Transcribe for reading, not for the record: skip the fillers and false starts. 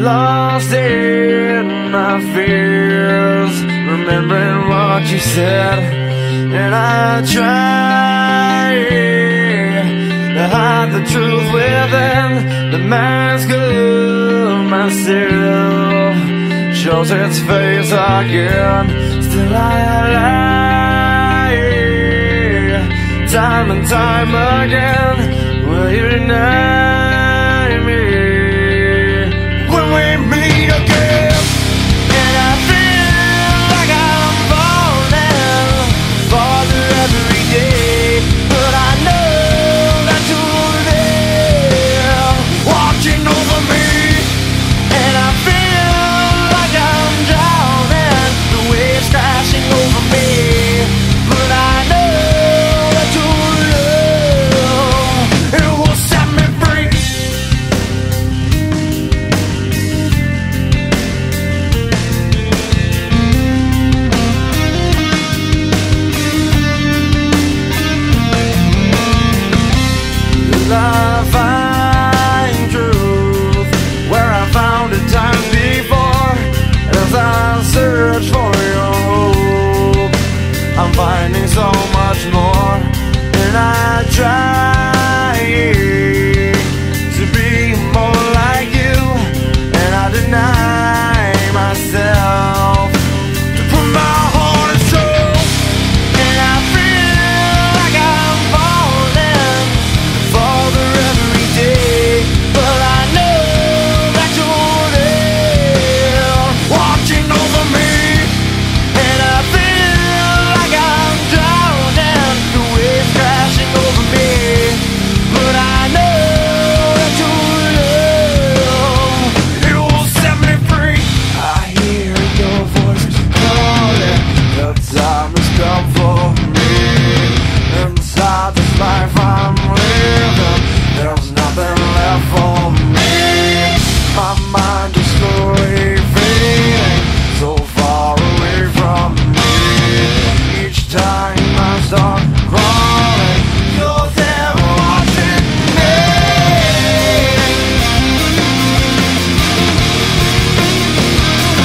lost in my fears, remembering what you said, and I try to hide the truth within the mask of myself. Shows its face again, still I lie, time and time again. Will you deny me when we meet again? And I feel like I'm falling farther every day, but I know that you're there watching over me. And I feel like I'm drowning, the waves crashing over me, but I know that your love, it will set me free. Love